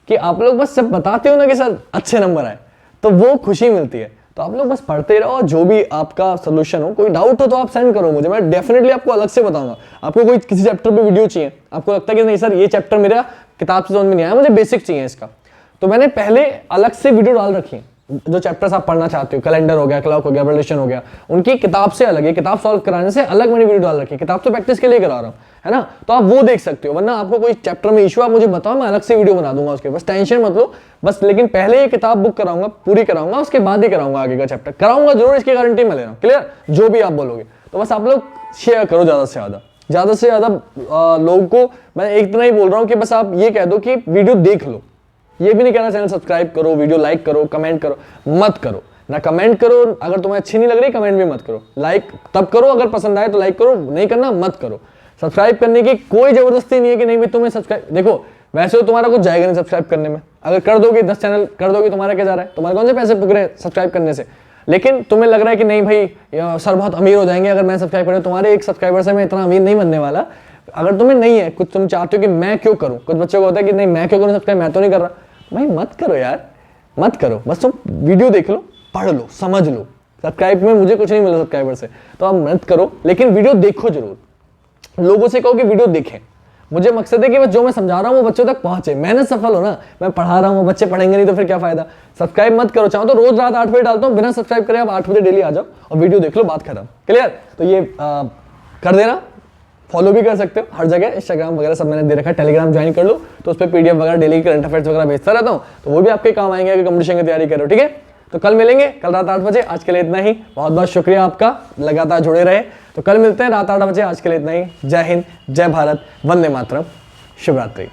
S1: कि आप लोग बस जब बताते हो ना कि सर अच्छे नंबर आए, तो वो खुशी मिलती है। तो आप लोग बस पढ़ते रहो, जो भी आपका सोल्यूशन हो, कोई डाउट हो तो आप सेंड करो मुझे, मैं डेफिनेटली आपको अलग से बताऊंगा। आपको कोई किसी चैप्टर पे वीडियो चाहिए, आपको लगता है कि नहीं सर ये चैप्टर मेरा किताब से समझ में नहीं आया, मुझे बेसिक चाहिए इसका, तो मैंने पहले अलग से वीडियो डाल रखी है। जो चैप्टर्स आप पढ़ना चाहते हो, कैलेंडर हो गया, क्लॉक हो गया, रिलेशन हो गया, उनकी किताब से अलग है, किताब सॉल्व कराने से अलग मैंने वीडियो डाल रखी है। किताब तो प्रैक्टिस के लिए करा रहा हूँ, है ना। तो आप वो देख सकते हो, वरना आपको कोई चैप्टर में इशू आप मुझे बताओ, मैं अलग से वीडियो बना दूंगा उसके, बस टेंशन मत लो। बस लेकिन पहले ये किताब बुक कराऊंगा, पूरी कराऊंगा, उसके बाद ही कराऊंगा आगे का चैप्टर, कराऊंगा जरूर, इसकी गारंटी मैं ले रहा हूँ। क्लियर? जो भी आप बोलोगे, तो बस आप लोग शेयर करो ज्यादा से ज्यादा लोगों को। मैं एक इतना ही बोल रहा हूँ कि बस आप ये कह दो कि वीडियो देख लो, ये भी नहीं कहना चैनल सब्सक्राइब करो, वीडियो लाइक करो, कमेंट करो, मत करो। ना कमेंट करो, अगर तुम्हें अच्छी नहीं लग रही कमेंट भी मत करो, लाइक तब करो अगर पसंद आए तो लाइक करो, नहीं करना मत करो। सब्सक्राइब करने की कोई जबरदस्ती नहीं है कि नहीं भाई तुम्हें सब्सक्राइब, देखो वैसे तो तुम्हारा कुछ जाएगा नहीं सब्सक्राइब करने में, अगर कर दोगे 10 चैनल कर दोगे तुम्हारा क्या जा रहा है, तुम्हारे कौन से पैसे पुग रहे हैं सब्सक्राइब करने से। लेकिन तुम्हें लग रहा है कि नहीं भाई सर बहुत अमीर हो जाएंगे अगर मैं सब्सक्राइब करूँ, तुम्हारे एक सब्सक्राइबर से मैं इतना अमीर नहीं बनने वाला। अगर तुम्हें नहीं है कुछ, तुम चाहते हो कि मैं क्यों करूँ, कुछ बच्चों को होता है कि नहीं मैं क्यों करूँ सब्सक्राइब, मैं तो नहीं कर रहा, भाई मत करो यार, मत करो, बस तुम वीडियो देख लो, पढ़ लो, समझ लो। सब्सक्राइब में मुझे कुछ नहीं मिला सब्सक्राइबर से, तो आप मत करो, लेकिन वीडियो देखो जरूर, लोगों से कहो कि वीडियो देखें। मुझे मकसद है कि जो मैं समझा रहा हूँ वो बच्चों तक पहुंचे, मेहनत सफल हो ना, मैं पढ़ा रहा हूँ बच्चे पढ़ेंगे नहीं तो फिर क्या फायदा। सब्सक्राइब मत करो, चाहो तो रोज रात 8 बजे डालता हूँ, बिना सब्सक्राइब करे आप 8 बजे डेली आ जाओ और वीडियो देख लो, बात खत्म, क्लियर। तो ये कर देना, फॉलो भी कर सकते हो हर जगह, इंस्टाग्राम वगैरह सब मैंने दे रखा है, टेलीग्राम ज्वाइन कर लो, तो उस पर पीडीएफ वगैरह डेली करंट अफेयर्स वगैरह भेजता रहता हूँ, तो वो भी आपके काम आएंगे अगर कंपटीशन की तैयारी करो, ठीक है। तो कल मिलेंगे, कल रात 8 बजे। आज के लिए इतना ही, बहुत बहुत शुक्रिया आपका, लगातार जुड़े रहे। तो कल मिलते हैं रात 8 बजे, आज के लिए इतना ही। जय हिंद, जय भारत, वंदे मातरम, शिवरात्रि।